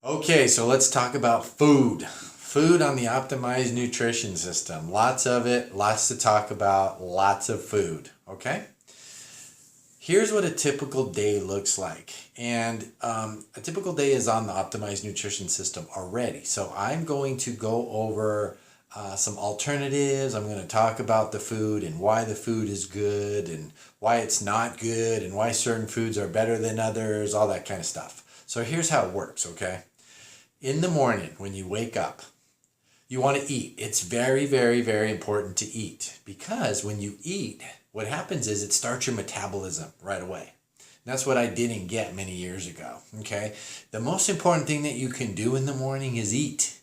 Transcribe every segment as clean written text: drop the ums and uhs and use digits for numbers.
Okay, so let's talk about food. Food on the optimized nutrition system. Lots of it, lots to talk about, lots of food. Okay? Here's what a typical day looks like. And a typical day is on the optimized nutrition system already. So I'm going to go over some alternatives. I'm going to talk about the food and why the food is good and why it's not good and why certain foods are better than others, all that kind of stuff. So here's how it works, okay? In the morning, when you wake up, you want to eat. It's very, very, very important to eat because when you eat, what happens is it starts your metabolism right away. That's what I didn't get many years ago, okay? The most important thing that you can do in the morning is eat.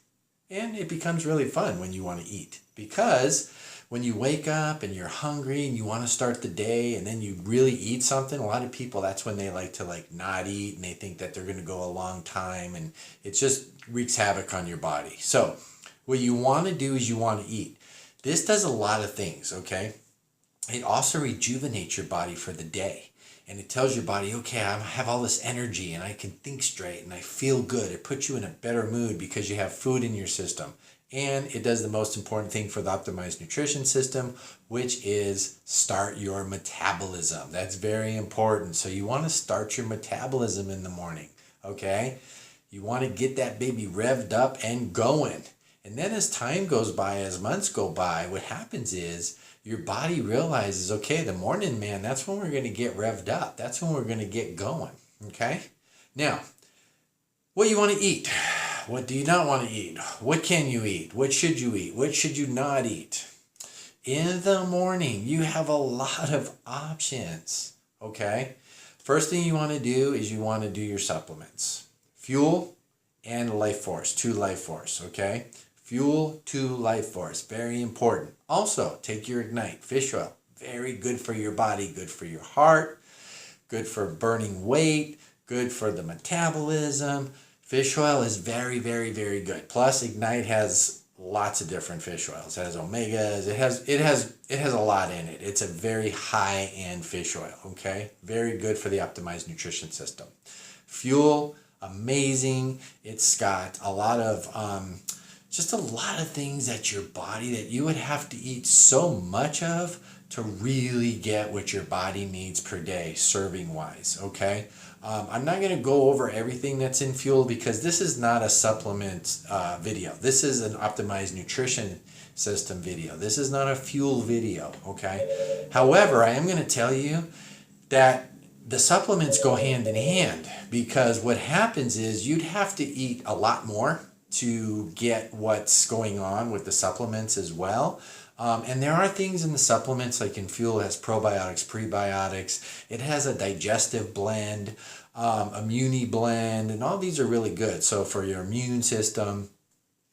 And it becomes really fun when you want to eat because when you wake up and you're hungry and you want to start the day and then you really eat something, a lot of people, that's when they like to not eat and they think that they're going to go a long time and it just wreaks havoc on your body. So what you want to do is you want to eat. This does a lot of things, okay? It also rejuvenates your body for the day. And it tells your body, okay, I have all this energy and I can think straight and I feel good. It puts you in a better mood because you have food in your system. And it does the most important thing for the optimized nutrition system, which is start your metabolism. That's very important. So you want to start your metabolism in the morning, okay? You want to get that baby revved up and going. And then as time goes by, as months go by, what happens is your body realizes, okay, the morning, man, that's when we're going to get revved up. That's when we're going to get going, okay? Now, what you want to eat? What do you not want to eat? What can you eat? What should you eat? What should you not eat? In the morning, you have a lot of options, okay? First thing you want to do is you want to do your supplements. Fuel and Life Force, 2 Life Force, okay? Fuel, 2 Life Force, very important. Also, take your Ignite fish oil. Very good for your body, good for your heart, good for burning weight, good for the metabolism. Fish oil is very, very, very good. Plus, Ignite has lots of different fish oils. It has omegas. It has a lot in it. It's a very high-end fish oil, okay? Very good for the optimized nutrition system. Fuel, amazing. It's got a lot of just a lot of things that your body that you would have to eat so much of to really get what your body needs per day, serving wise, okay? I'm not going to go over everything that's in Fuel because this is not a supplement video. This is an optimized nutrition system video. This is not a Fuel video, okay? However, I am going to tell you that the supplements go hand in hand because what happens is you'd have to eat a lot more to get what's going on with the supplements as well. And there are things in the supplements like in Fuel, it has probiotics, prebiotics, it has a digestive blend, Immuni blend, and all these are really good. So for your immune system.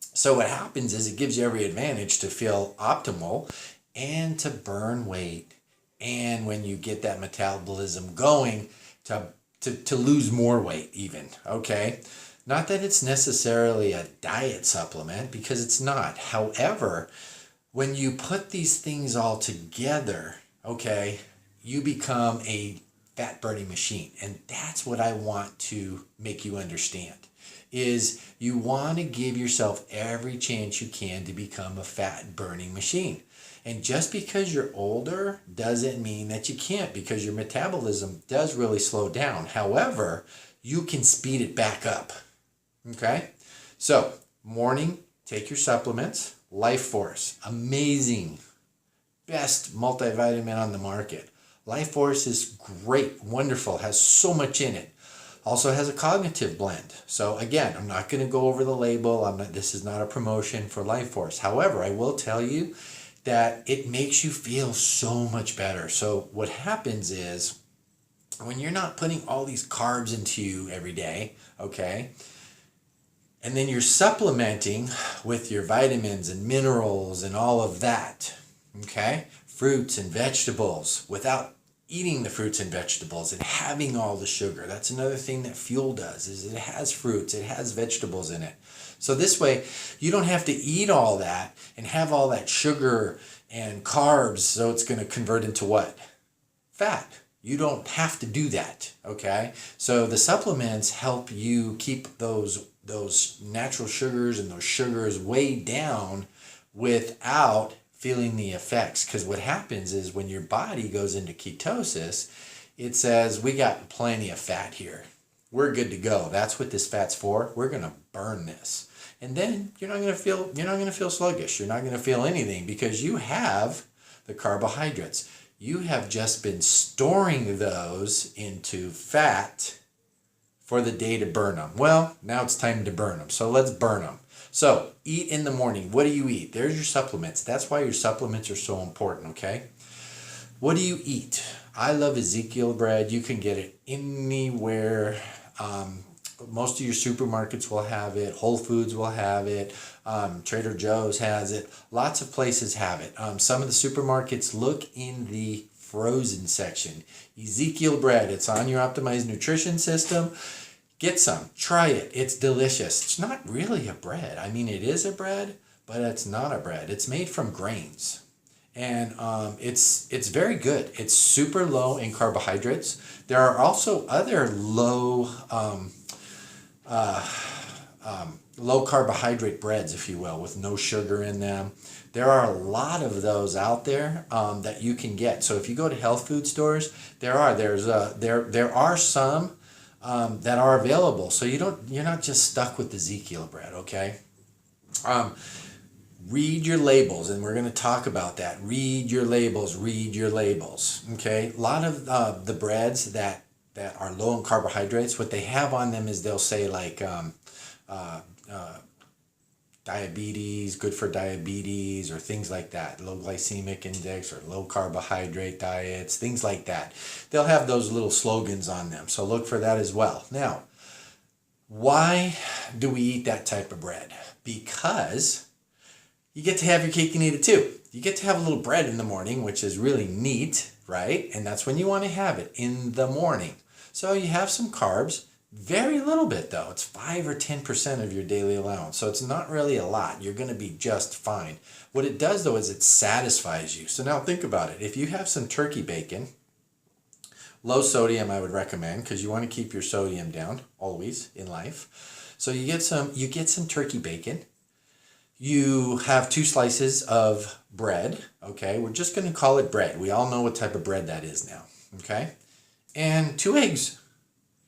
So what happens is it gives you every advantage to feel optimal and to burn weight. And when you get that metabolism going, to lose more weight even, okay? Not that it's necessarily a diet supplement because it's not. However, when you put these things all together, okay, you become a fat burning machine. And that's what I want to make you understand is you want to give yourself every chance you can to become a fat burning machine. And just because you're older doesn't mean that you can't because your metabolism does really slow down. However, you can speed it back up. Okay, so morning, take your supplements. Life Force, amazing, best multivitamin on the market. Life Force is great, wonderful, has so much in it. Also has a cognitive blend. So again, I'm not going to go over the label. This is not a promotion for Life Force. However, I will tell you that it makes you feel so much better. So what happens is when you're not putting all these carbs into you every day, okay, and then you're supplementing with your vitamins and minerals and all of that, okay? Fruits and vegetables without eating the fruits and vegetables and having all the sugar. That's another thing that Fuel does is it has fruits, it has vegetables in it. So this way, you don't have to eat all that and have all that sugar and carbs, so it's going to convert into what? Fat. You don't have to do that, okay? So the supplements help you keep those natural sugars and those sugars way down without feeling the effects. Because what happens is when your body goes into ketosis, it says, we got plenty of fat here. We're good to go. That's what this fat's for. We're going to burn this. And then you're not going to feel sluggish. You're not going to feel anything because you have the carbohydrates. You have just been storing those into fat for the day to burn them. Well, now it's time to burn them. So let's burn them. So eat in the morning. What do you eat? There's your supplements. That's why your supplements are so important, okay? What do you eat? I love Ezekiel bread. You can get it anywhere. Most of your supermarkets will have it. Whole Foods will have it. Trader Joe's has it. Lots of places have it. Some of the supermarkets, look in the frozen section. Ezekiel bread. It's on your optimized nutrition system. Get some. Try it. It's delicious. It's not really a bread. I mean, it is a bread, but it's not a bread. It's made from grains. And it's very good. It's super low in carbohydrates. There are also other low carbohydrate breads, if you will, with no sugar in them. There are a lot of those out there that you can get. So if you go to health food stores, there are some that are available. So you're not just stuck with Ezekiel bread, okay? Read your labels, and we're going to talk about that. Read your labels, okay? A lot of the breads that are low in carbohydrates, what they have on them is they'll say like diabetes, good for diabetes, or things like that, low glycemic index or low carbohydrate diets, things like that. They'll have those little slogans on them, so look for that as well. Now, why do we eat that type of bread? Because you get to have your cake and eat it too. You get to have a little bread in the morning, which is really neat, right? And that's when you want to have it, in the morning. So you have some carbs, very little bit though. It's 5 or 10% of your daily allowance. So it's not really a lot. You're going to be just fine. What it does though is it satisfies you. So now think about it. If you have some turkey bacon, low sodium I would recommend, because you want to keep your sodium down always in life. So you get some turkey bacon. You have 2 slices of bread, okay? We're just going to call it bread. We all know what type of bread that is now, okay? And 2 eggs.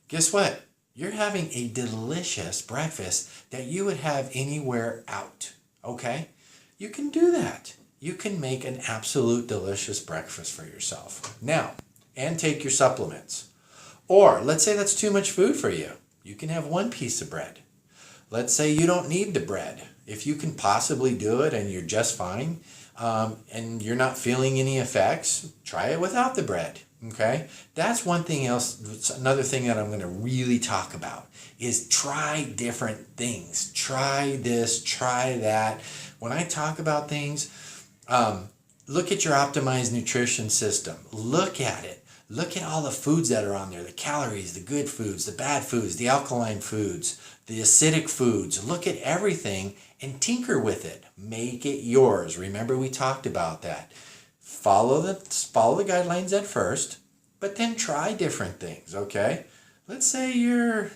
Guess what? You're having a delicious breakfast that you would have anywhere out, okay? You can do that. You can make an absolute delicious breakfast for yourself. Now, and take your supplements. Or let's say that's too much food for you. You can have 1 piece of bread. Let's say you don't need the bread. If you can possibly do it and you're just fine, and you're not feeling any effects, try it without the bread, okay? That's one thing else. Another thing that I'm going to really talk about is try different things. Try this, try that. When I talk about things, look at your optimized nutrition system. Look at it. Look at all the foods that are on there, the calories, the good foods, the bad foods, the alkaline foods, the acidic foods. Look at everything and tinker with it. Make it yours. Remember, we talked about that. Follow the guidelines at first, but then try different things, okay? Let's say you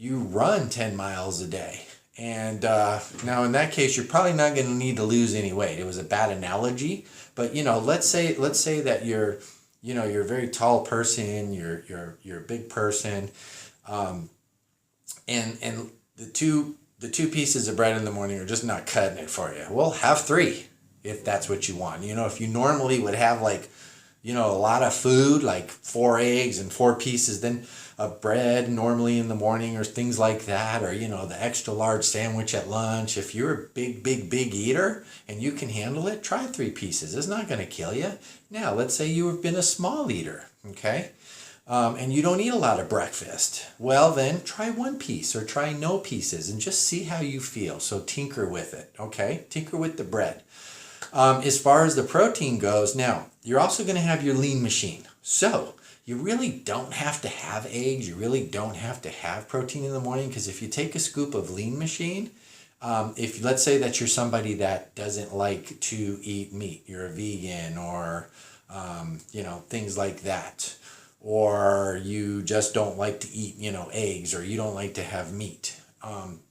run 10 miles a day. And now in that case, you're probably not going to need to lose any weight. It was a bad analogy, but let's say that you're a very tall person, you're a big person, and the two pieces of bread in the morning are just not cutting it for you. Well, have 3 if that's what you want. If you normally would have a lot of food, like 4 eggs and 4 pieces, then of bread normally in the morning, or things like that, or the extra large sandwich at lunch. If you're a big eater and you can handle it, try 3 pieces. It's not going to kill you. Now, let's say you've been a small eater, okay? And you don't eat a lot of breakfast. Well, then try 1 piece or try no pieces and just see how you feel. So tinker with it, okay? Tinker with the bread. As far as the protein goes, now, you're also going to have your lean machine. So you really don't have to have eggs. You really don't have to have protein in the morning, because if you take a scoop of lean machine, if let's say that you're somebody that doesn't like to eat meat, you're a vegan, or things like that. Or you just don't like to eat, eggs, or you don't like to have meat.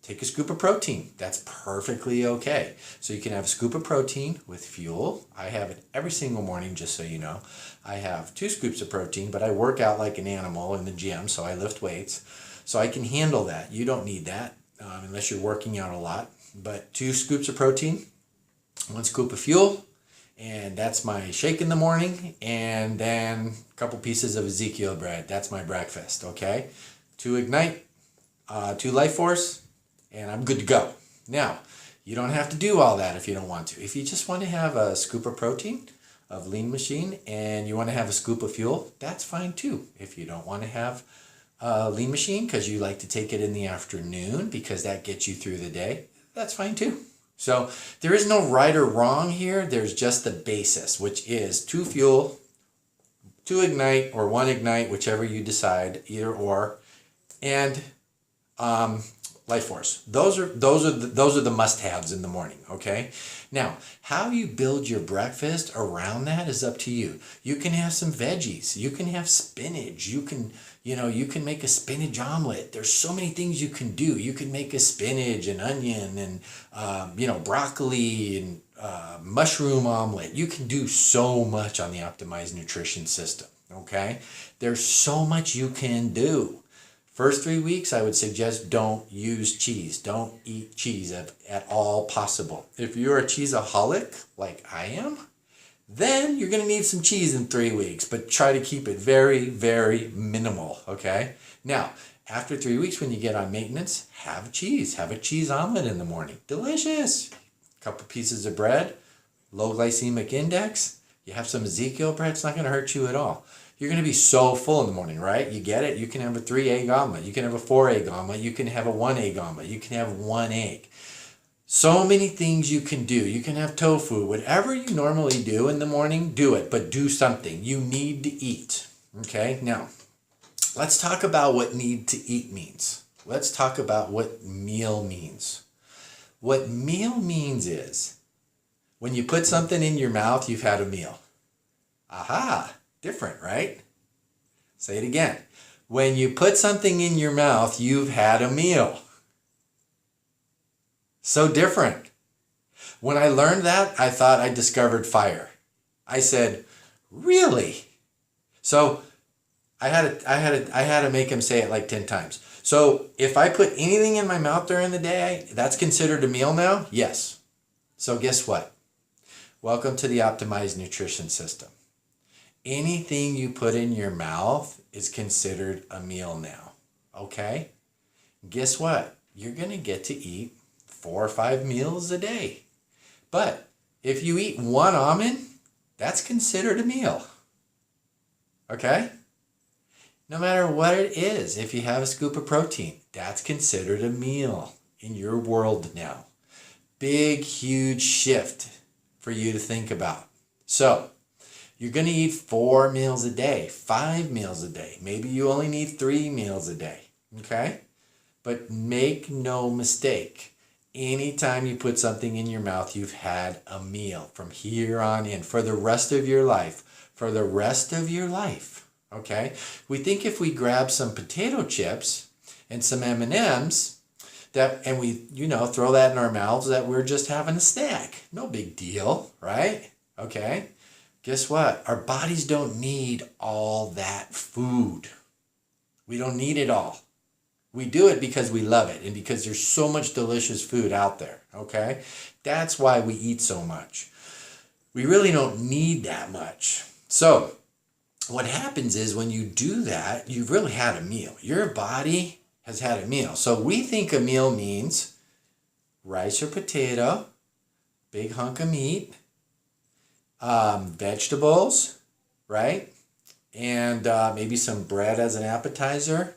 Take a scoop of protein. That's perfectly okay. So you can have a scoop of protein with fuel. I have it every single morning, just so you know. I have 2 scoops of protein, but I work out like an animal in the gym, so I lift weights. So I can handle that. You don't need that unless you're working out a lot. But 2 scoops of protein, 1 scoop of fuel, and that's my shake in the morning, and then a couple pieces of Ezekiel bread. That's my breakfast, okay? 2 Ignite, 2 Life Force, and I'm good to go. Now, you don't have to do all that if you don't want to. If you just want to have a scoop of protein, of Lean Machine, and you want to have a scoop of fuel, that's fine too. If you don't want to have Lean Machine because you like to take it in the afternoon because that gets you through the day, that's fine too. So there is no right or wrong here. There's just the basis, which is 2 fuel, 2 Ignite, or 1 Ignite, whichever you decide, either or, and Life Force. Those are the must-haves in the morning, okay? Now, how you build your breakfast around that is up to you. You can have some veggies. You can have spinach. You can make a spinach omelet. There's so many things you can do. You can make a spinach and onion and broccoli and mushroom omelet. You can do so much on the Optimized Nutrition System, okay? There's so much you can do. First 3 weeks, I would suggest don't use cheese. Don't eat cheese at all possible. If you're a cheeseaholic, like I am, then you're going to need some cheese in 3 weeks, but try to keep it very, very minimal, okay? Now, after 3 weeks, when you get on maintenance, have cheese. Have a cheese omelet in the morning. Delicious. A couple pieces of bread, low glycemic index. You have some Ezekiel bread, it's not going to hurt you at all. You're going to be so full in the morning, right? You get it? You can have a 3-egg omelet. You can have a 4-egg omelet. You can have a 1-egg omelet. You can have 1 egg. So many things you can do. You can have tofu. Whatever you normally do in the morning, do it. But do something. You need to eat. Okay? Now, let's talk about what need to eat means. Let's talk about what meal means. What meal means is when you put something in your mouth, you've had a meal. Aha! Different, right? Say it again. When you put something in your mouth, you've had a meal. So different. When I learned that, I thought I discovered fire. I said, really? So I had to make him say it like 10 times. So if I put anything in my mouth during the day, that's considered a meal now? Yes. So guess what? Welcome to the Optimized Nutrition System. Anything you put in your mouth is considered a meal now, okay? Guess what? You're going to get to eat 4 or 5 meals a day. But if you eat 1 almond, that's considered a meal, okay? No matter what it is, if you have a scoop of protein, that's considered a meal in your world now. Big, huge shift for you to think about. So, you're going to eat 4 meals a day, 5 meals a day. Maybe you only need 3 meals a day, okay? But make no mistake, anytime you put something in your mouth, you've had a meal from here on in for the rest of your life. For the rest of your life, okay? We think if we grab some potato chips and some M&Ms, and we, throw that in our mouths, that we're just having a snack. No big deal, right? Okay? Guess what? Our bodies don't need all that food. We don't need it all. We do it because we love it and because there's so much delicious food out there, okay? That's why we eat so much. We really don't need that much. So what happens is when you do that, you've really had a meal. Your body has had a meal. So we think a meal means rice or potato, big hunk of meat, vegetables, right? And maybe some bread as an appetizer,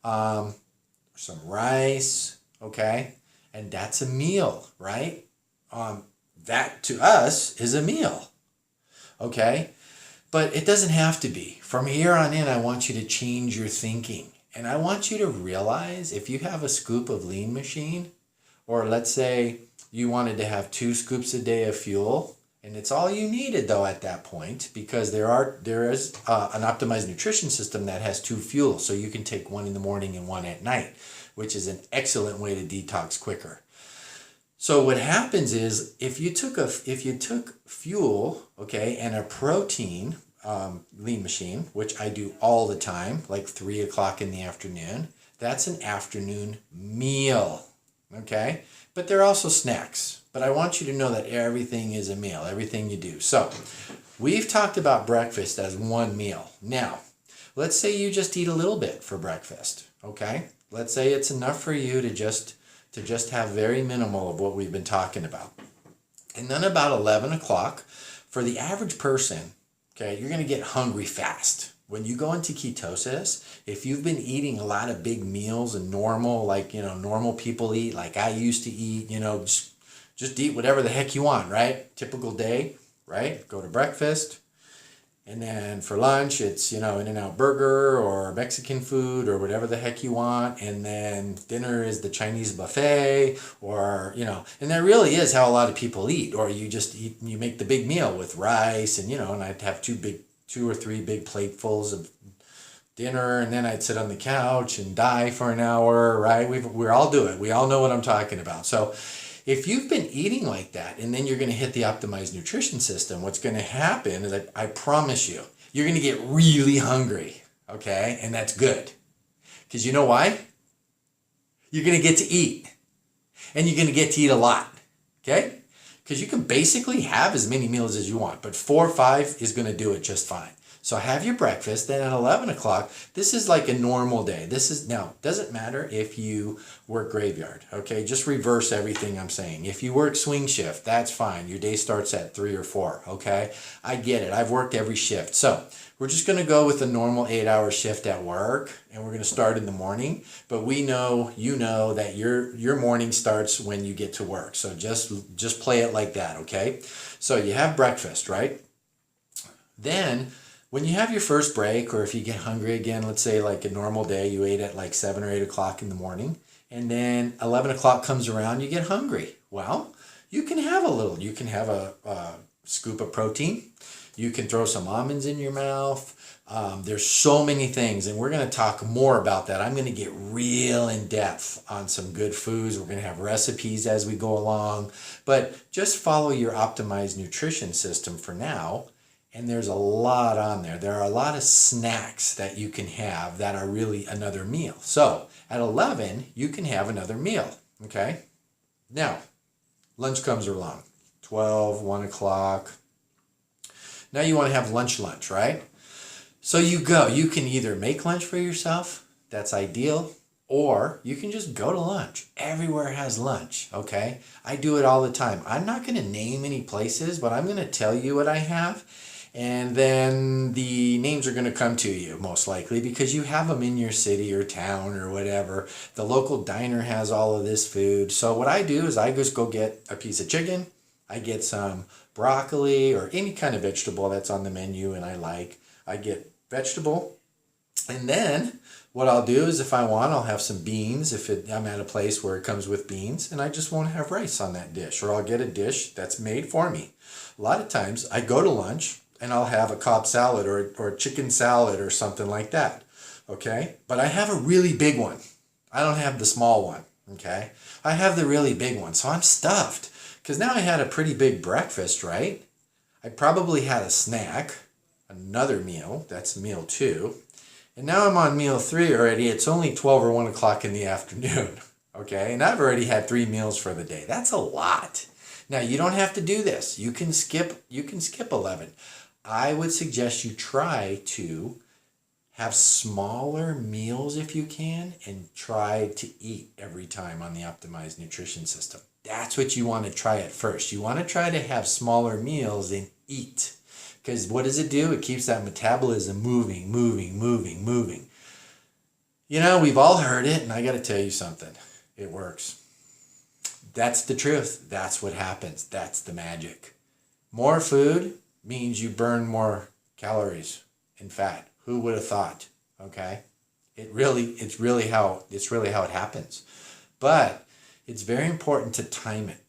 some rice, okay? And that's a meal, right? That to us is a meal, okay? But it doesn't have to be. From here on in, I want you to change your thinking. And I want you to realize if you have a scoop of Lean Machine, or let's say you wanted to have 2 scoops a day of fuel, And it's all you needed though at that point, because there is an optimized nutrition system that has two fuels. So you can take one in the morning and one at night, which is an excellent way to detox quicker. So what happens is if you took fuel, okay, and a protein, lean machine, which I do all the time, like 3 o'clock in the afternoon, that's an afternoon meal, okay? But they're also snacks. But I want you to know that everything is a meal, everything you do. So we've talked about breakfast as one meal. Now, let's say you just eat a little bit for breakfast, okay? Let's say it's enough for you to just have very minimal of what we've been talking about. And then about 11 o'clock, for the average person, okay, you're going to get hungry fast. When you go into ketosis, if you've been eating a lot of big meals and normal, like, normal people eat, like I used to eat, just eat whatever the heck you want, right? Typical day, right? Go to breakfast. And then for lunch, it's, In-N-Out Burger or Mexican food or whatever the heck you want. And then dinner is the Chinese buffet or, and that really is how a lot of people eat. Or you just eat, you make the big meal with rice and, and I'd have two or three big platefuls of dinner, and then I'd sit on the couch and die for an hour, right? We all do it. We all know what I'm talking about. So if you've been eating like that and then you're going to hit the optimized nutrition system, what's going to happen is I promise you, you're going to get really hungry, okay? And that's good. Because you know why? You're going to get to eat. And you're going to get to eat a lot, okay? Because you can basically have as many meals as you want, but 4 or 5 is going to do it just fine. So have your breakfast, then at 11 o'clock, this is like a normal day. Now, doesn't matter if you work graveyard, okay? Just reverse everything I'm saying. If you work swing shift, that's fine. Your day starts at 3 or 4, okay? I get it. I've worked every shift. So we're just going to go with a normal 8-hour shift at work, and we're going to start in the morning. But we know, that your morning starts when you get to work. So just play it like that, okay? So you have breakfast, right? Then when you have your first break, or if you get hungry again, let's say like a normal day, you ate at like 7 or 8 o'clock in the morning, and then 11 o'clock comes around, you get hungry. Well, you can have a scoop of protein. You can throw some almonds in your mouth. There's so many things, and we're going to talk more about that. I'm going to get real in depth on some good foods. We're going to have recipes as we go along, but just follow your optimized nutrition system for now. And there's a lot on there. There are a lot of snacks that you can have that are really another meal. So at 11, you can have another meal, okay? Now, lunch comes along, 12, 1 o'clock. Now you want to have lunch, right? So you can either make lunch for yourself, that's ideal, or you can just go to lunch. Everywhere has lunch, okay? I do it all the time. I'm not going to name any places, but I'm going to tell you what I have. And then the names are going to come to you most likely because you have them in your city or town or whatever. The local diner has all of this food. So what I do is I just go get a piece of chicken. I get some broccoli or any kind of vegetable that's on the menu and I get vegetable. And then what I'll do is if I want, I'll have some beans I'm at a place where it comes with beans, and I just won't have rice on that dish, or I'll get a dish that's made for me. A lot of times I go to lunch and I'll have a Cobb salad or a chicken salad or something like that, okay? But I have a really big one. I don't have the small one, okay? I have the really big one, so I'm stuffed. Because now I had a pretty big breakfast, right? I probably had a snack, another meal, that's meal 2. And now I'm on meal 3 already. It's only 12 or 1 o'clock in the afternoon, okay? And I've already had 3 meals for the day. That's a lot. Now, you don't have to do this. You can skip 11. I would suggest you try to have smaller meals if you can and try to eat every time on the optimized nutrition system. That's what you want to try at first. You want to try to have smaller meals and eat. Because what does it do? It keeps that metabolism moving. We've all heard it, and I got to tell you something. It works. That's the truth. That's what happens. That's the magic. More food means you burn more calories and fat. Who would have thought? Okay? It's really how it happens. But it's very important to time it.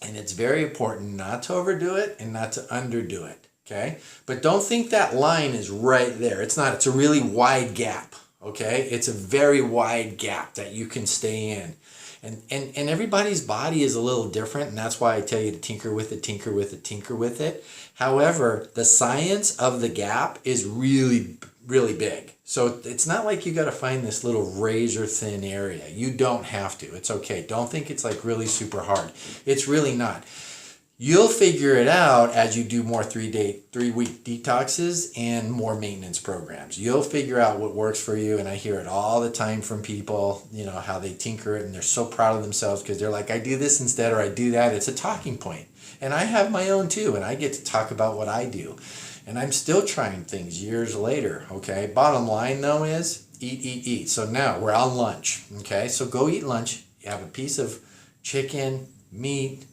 And it's very important not to overdo it and not to underdo it, okay? But don't think that line is right there. It's not. It's a really wide gap, okay? It's a very wide gap that you can stay in. And everybody's body is a little different, and that's why I tell you to tinker with it, tinker with it, tinker with it. However, the science of the gap is really, really big. So it's not like you got to find this little razor thin area. You don't have to. It's okay. Don't think it's like really super hard. It's really not. You'll figure it out as you do more 3-week detoxes and more maintenance programs. You'll figure out what works for you, and I hear it all the time from people, you know, how they tinker it and they're so proud of themselves because they're like, I do this instead or I do that. It's a talking point. And I have my own too, and I get to talk about what I do. And I'm still trying things years later, okay? Bottom line though is eat, eat, eat. So now we're on lunch, okay? So go eat lunch. You have a piece of chicken, meat,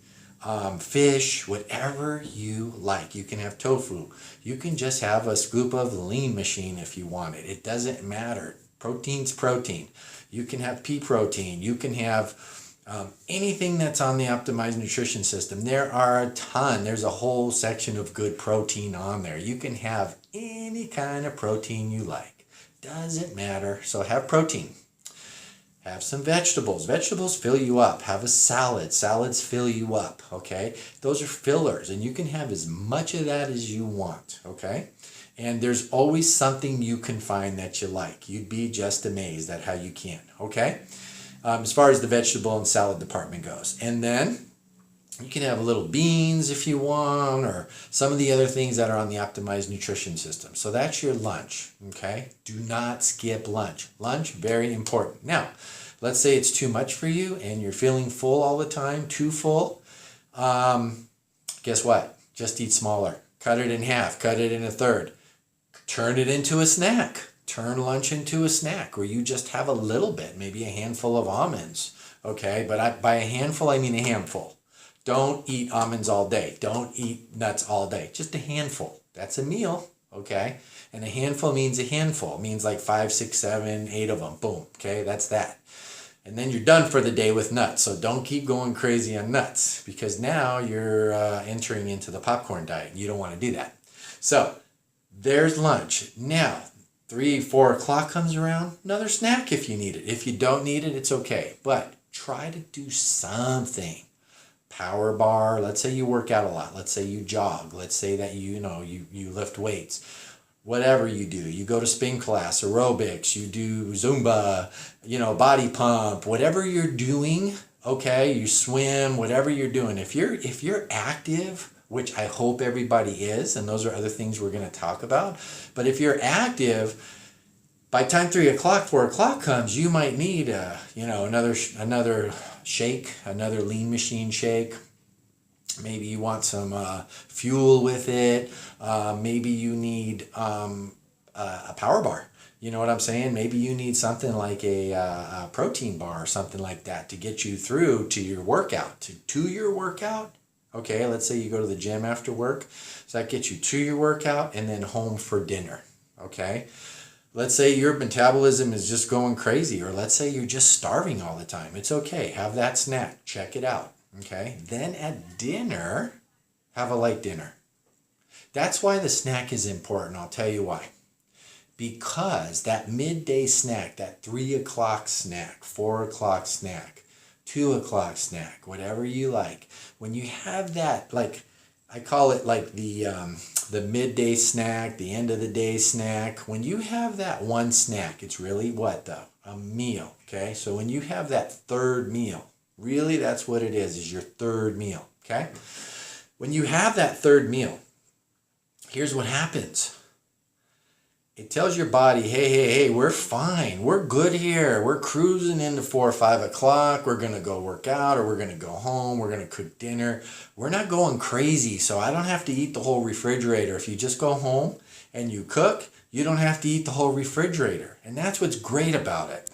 fish, whatever you like. You can have tofu. You can just have a scoop of Lean Machine if you want it. It doesn't matter. Protein's protein. You can have pea protein. You can have anything that's on the Optimized Nutrition System. There are a ton. There's a whole section of good protein on there. You can have any kind of protein you like. Doesn't matter. So have protein. Have some vegetables. Vegetables fill you up. Have a salad. Salads fill you up, okay? Those are fillers, and you can have as much of that as you want, okay? And there's always something you can find that you like. You'd be just amazed at how you can, okay? As far as the vegetable and salad department goes. And then you can have little beans if you want, or some of the other things that are on the Optimized Nutrition System. So that's your lunch, okay? Do not skip lunch. Lunch, very important. Now, let's say it's too much for you and you're feeling full all the time, too full. Guess what? Just eat smaller. Cut it in half, cut it in a third. Turn it into a snack. Turn lunch into a snack where you just have a little bit, maybe a handful of almonds, okay? But by a handful, I mean a handful. Don't eat almonds all day. Don't eat nuts all day. Just a handful. That's a meal, okay? And a handful means a handful. It means like 5, 6, 7, 8 of them. Boom, okay? That's that. And then you're done for the day with nuts. So don't keep going crazy on nuts because now you're entering into the popcorn diet. You don't want to do that. So there's lunch. Now, 3, 4 o'clock comes around. Another snack if you need it. If you don't need it, it's okay. But try to do something. Power bar. Let's say you work out a lot. Let's say you jog. Let's say that you lift weights. Whatever you do, you go to spin class, aerobics, you do Zumba, body pump, whatever you're doing, okay, you swim, whatever you're doing. If you're active, which I hope everybody is, and those are other things we're going to talk about, but if you're active, by the time 3 o'clock, 4 o'clock comes, you might need another shake, another Lean Machine shake. Maybe you want some fuel with it. Maybe you need a power bar. You know what I'm saying? Maybe you need something like a protein bar or something like that to get you through to your workout. To your workout, okay, let's say you go to the gym after work. So that gets you to your workout and then home for dinner, okay? Let's say your metabolism is just going crazy, or let's say you're just starving all the time. It's okay. Have that snack. Check it out. Okay? Then at dinner, have a light dinner. That's why the snack is important. I'll tell you why. Because that midday snack, that 3 o'clock snack, 4 o'clock snack, 2 o'clock snack, whatever you like, when you have that, like, I call it like the midday snack, the end of the day snack. When you have that one snack, it's really what though? A meal, okay? So when you have that third meal, really that's what it is your third meal, okay? When you have that third meal, here's what happens. It tells your body, hey, we're fine. We're good here. We're cruising into 4 or 5 o'clock. We're going to go work out or we're going to go home. We're going to cook dinner. We're not going crazy, so I don't have to eat the whole refrigerator. If you just go home and you cook, you don't have to eat the whole refrigerator. And that's what's great about it.